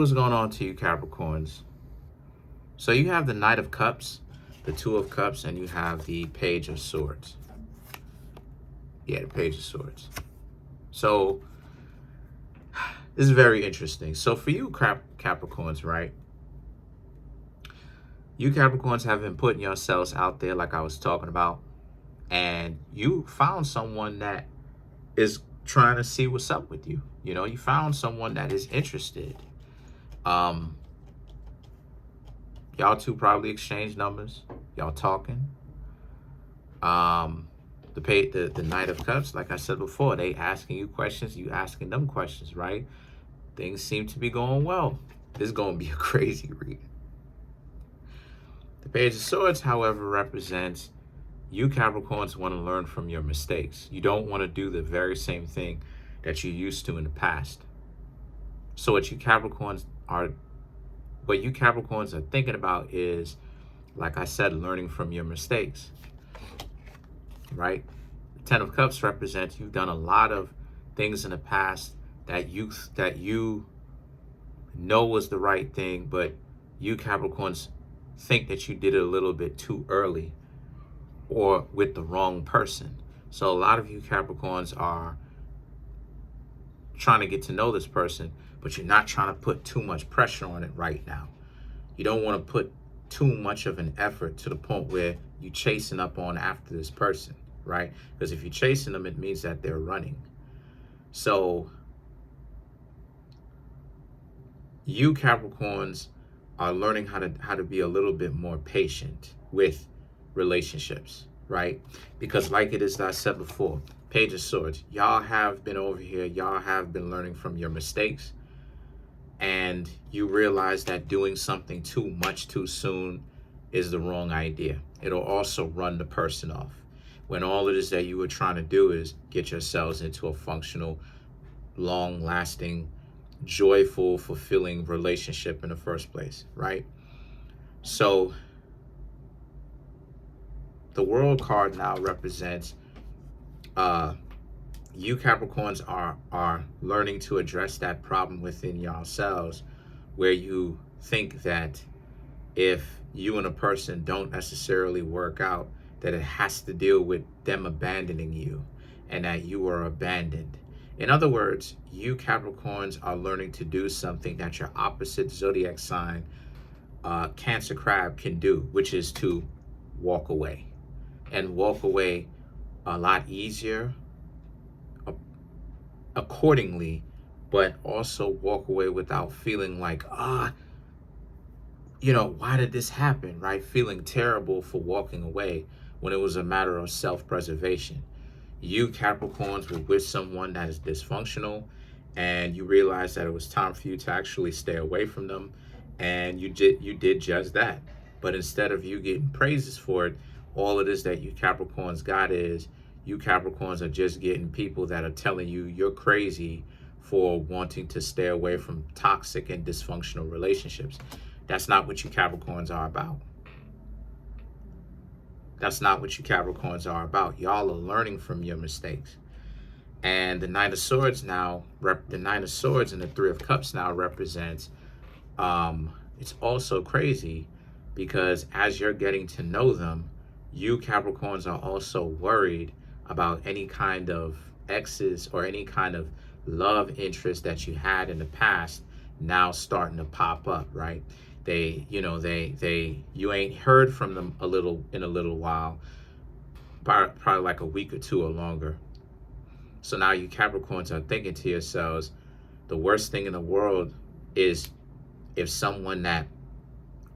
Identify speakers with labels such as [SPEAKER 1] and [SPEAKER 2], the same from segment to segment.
[SPEAKER 1] What's going on to you, Capricorns? So you have the Knight of Cups, the Two of Cups, and you have the Page of Swords. Yeah, the Page of Swords. So this is very interesting. So for you, Capricorns, right? You Capricorns have been putting yourselves out there like I was talking about, and you found someone that is trying to see what's up with you. You know, you found someone that is interested. Y'all two probably exchange numbers. Y'all talking. The Knight of Cups, like I said before, they asking you questions, you asking them questions, right? Things seem to be going well. This is going to be a crazy read. The Page of Swords, however, represents you Capricorns want to learn from your mistakes. You don't want to do the very same thing that you used to in the past. So what you Capricorns are thinking about is, like I said, learning from your mistakes, right? The Ten of Cups represents you've done a lot of things in the past that you know was the right thing, but you Capricorns think that you did it a little bit too early or with the wrong person. So a lot of you Capricorns are trying to get to know this person, but you're not trying to put too much pressure on it right now. You don't want to put too much of an effort to the point where you're chasing up on after this person, right? Because if you're chasing them, it means that they're running. So you Capricorns are learning how to be a little bit more patient with relationships, right? Because like it is, I said before, Page of Swords, y'all have been over here, y'all have been learning from your mistakes, and you realize that doing something too much too soon is the wrong idea. It'll also run the person off, when all it is that you were trying to do is get yourselves into a functional, long-lasting, joyful, fulfilling relationship in the first place, right? So the World card now represents you Capricorns are learning to address that problem within yourselves, where you think that if you and a person don't necessarily work out, that it has to deal with them abandoning you and that you are abandoned. In other words, you Capricorns are learning to do something that your opposite zodiac sign, Cancer Crab, can do, which is to walk away, and walk away a lot easier accordingly, but also walk away without feeling like, why did this happen, right? Feeling terrible for walking away when it was a matter of self-preservation. You Capricorns were with someone that is dysfunctional, and you realized that it was time for you to actually stay away from them, and you did just that. But instead of you getting praises for it, all it is that you Capricorns got is, you Capricorns are just getting people that are telling you you're crazy for wanting to stay away from toxic and dysfunctional relationships. That's not what you Capricorns are about. That's not what you Capricorns are about. Y'all are learning from your mistakes. And the Knight of Swords now, the Knight of Swords and the Three of Cups now represents, it's also crazy because as you're getting to know them, you Capricorns are also worried about any kind of exes or any kind of love interest that you had in the past now starting to pop up, right? You ain't heard from them in a little while, probably like a week or two or longer. So now you Capricorns are thinking to yourselves, the worst thing in the world is if someone that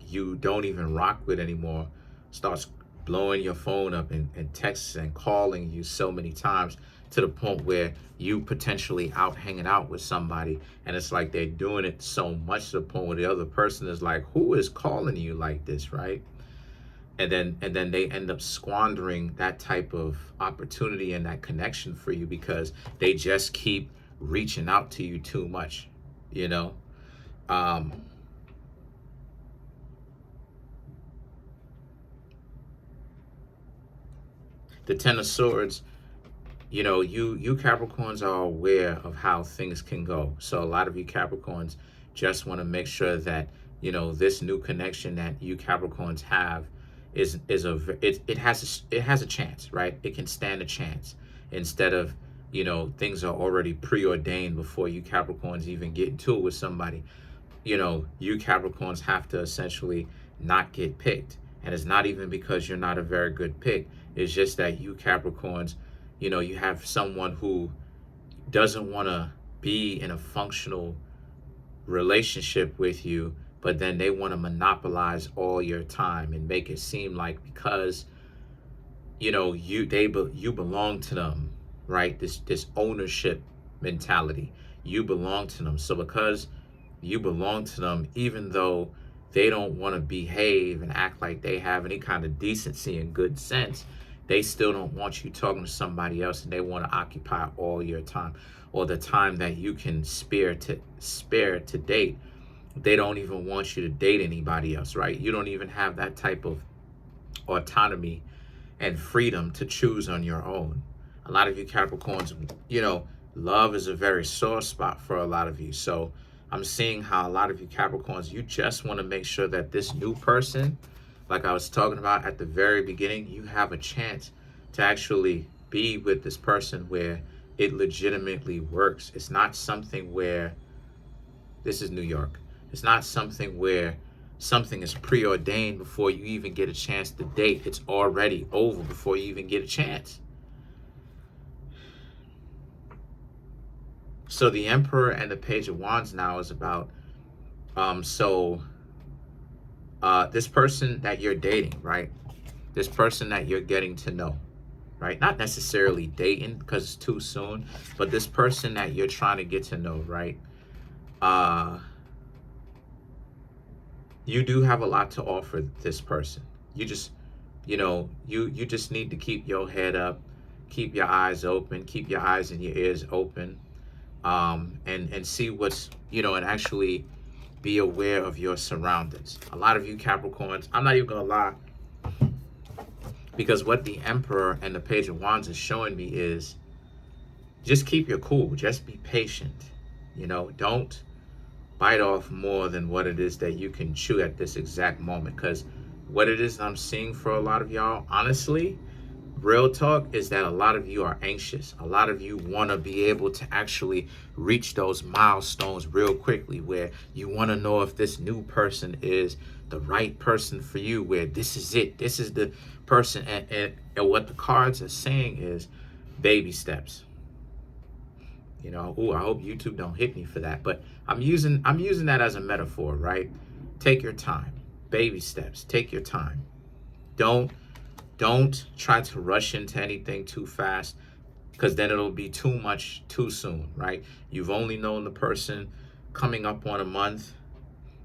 [SPEAKER 1] you don't even rock with anymore starts blowing your phone up and texts and calling you so many times to the point where you potentially out hanging out with somebody, and it's like they're doing it so much to the point where the other person is like, who is calling you like this, right? And then they end up squandering that type of opportunity and that connection for you because they just keep reaching out to you too much, you know? The Ten of Swords, you Capricorns are aware of how things can go. So a lot of you Capricorns, just want to make sure that, you know, this new connection that you Capricorns have it has a chance, right? It can stand a chance, instead of, you know, things are already preordained before you Capricorns even get into it with somebody. You know, you Capricorns have to essentially not get picked. And it's not even because you're not a very good pick. It's just that you Capricorns, you know, you have someone who doesn't want to be in a functional relationship with you, but then they want to monopolize all your time and make it seem like, because, you know, you belong to them, right? This ownership mentality. You belong to them. So because you belong to them, even though they don't want to behave and act like they have any kind of decency and good sense, they still don't want you talking to somebody else, and they want to occupy all your time, or the time that you can spare to date. They don't even want you to date anybody else, right? You don't even have that type of autonomy and freedom to choose on your own. A lot of you Capricorns, you know, love is a very sore spot for a lot of you. So I'm seeing how a lot of you Capricorns, you just want to make sure that this new person, like I was talking about at the very beginning, you have a chance to actually be with this person where it legitimately works. It's not something where, this is New York, it's not something where something is preordained before you even get a chance to date. It's already over before you even get a chance. So the Emperor and the Page of Wands now is about, this person that you're dating, right? This person that you're getting to know, right? Not necessarily dating because it's too soon, but this person that you're trying to get to know, right? You do have a lot to offer this person. You just, you know, you just need to keep your head up, keep your eyes open, keep your eyes and your ears open, and see what's, you know, and actually be aware of your surroundings. A lot of you Capricorns, I'm not even gonna lie, because what the Emperor and the Page of Wands is showing me is, just keep your cool, just be patient. You know, don't bite off more than what it is that you can chew at this exact moment. Because what it is I'm seeing for a lot of y'all, honestly, real talk, is that a lot of you are anxious. A lot of you want to be able to actually reach those milestones real quickly, where you want to know if this new person is the right person for you, where this is it, this is the person. And what the cards are saying is baby steps. You know, I hope YouTube don't hit me for that, but I'm using that as a metaphor, right? Take your time, baby steps, take your time. Don't try to rush into anything too fast, because then it'll be too much too soon, right? You've only known the person coming up on a month.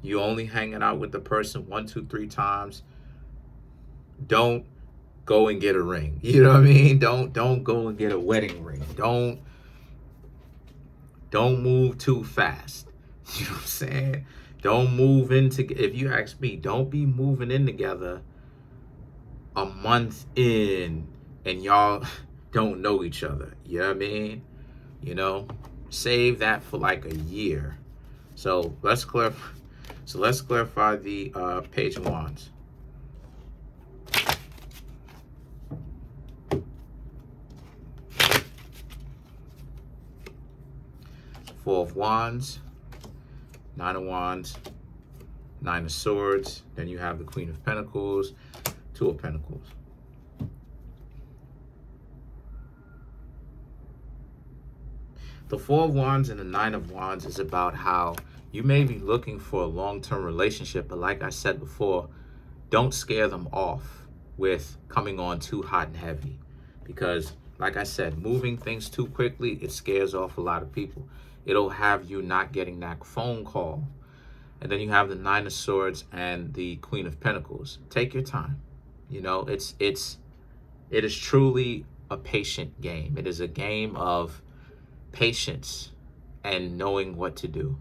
[SPEAKER 1] You only hanging out with the person 1, 2, 3 times. Don't go and get a ring. You know what I mean? Don't go and get a wedding ring. Don't move too fast. You know what I'm saying? Don't move if you ask me, don't be moving in together a month in and y'all don't know each other. You know what I mean? You know, save that for like a year. So let's clarify. So let's clarify the Page of Wands. Four of Wands, Nine of Wands, Nine of Swords. Then you have the Queen of Pentacles, Two of Pentacles. The Four of Wands and the Nine of Wands is about how you may be looking for a long-term relationship, but like I said before, don't scare them off with coming on too hot and heavy. Because like I said, moving things too quickly, it scares off a lot of people. It'll have you not getting that phone call. And then you have the Nine of Swords and the Queen of Pentacles. Take your time. You know, it is truly a patient game. It is a game of patience and knowing what to do.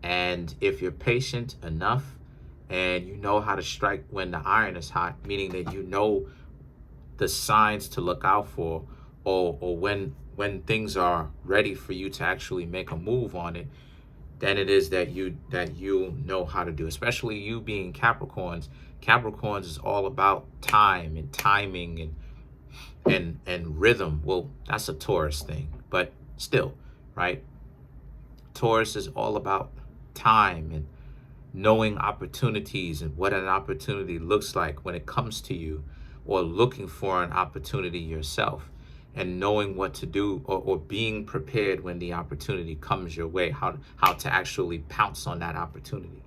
[SPEAKER 1] And if you're patient enough and you know how to strike when the iron is hot, meaning that you know the signs to look out for, or when things are ready for you to actually make a move on it, than it is that you know how to do. Especially you being Capricorns. Capricorns is all about time and timing and rhythm. Well, that's a Taurus thing, but still, right? Taurus is all about time and knowing opportunities and what an opportunity looks like when it comes to you, or looking for an opportunity yourself and knowing what to do, or being prepared when the opportunity comes your way, how to actually pounce on that opportunity.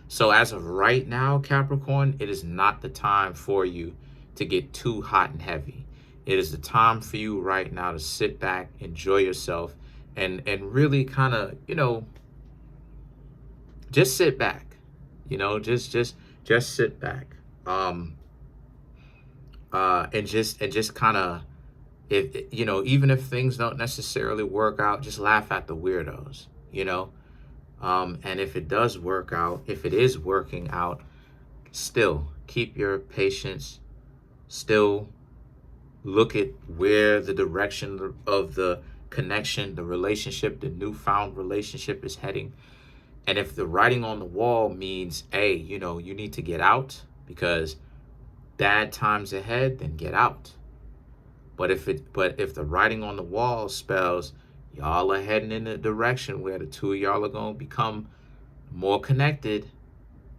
[SPEAKER 1] So as of right now, Capricorn, it is not the time for you to get too hot and heavy. It is the time for you right now to sit back, enjoy yourself, and really kind of, just sit back, just sit back, and just kind of, if even if things don't necessarily work out, just laugh at the weirdos, and if it does work out, if it is working out, still keep your patience, still look at where the direction of the connection, the relationship, the newfound relationship is heading. And if the writing on the wall means, hey, you need to get out because bad times ahead, then get out. But if the writing on the wall spells y'all are heading in a direction where the two of y'all are going to become more connected,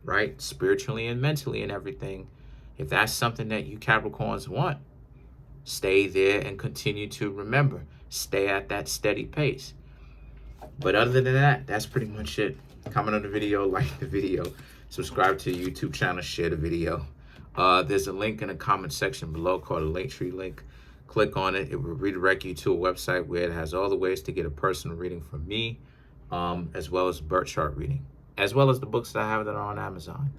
[SPEAKER 1] right? Spiritually and mentally and everything. If that's something that you Capricorns want, stay there and continue to remember. Stay at that steady pace. But other than that, that's pretty much it. Comment on the video, like the video, subscribe to the YouTube channel, share the video. There's a link in the comment section below called a Linktree link. Click on it. It will redirect you to a website where it has all the ways to get a personal reading from me, as well as birth chart reading, as well as the books that I have that are on Amazon.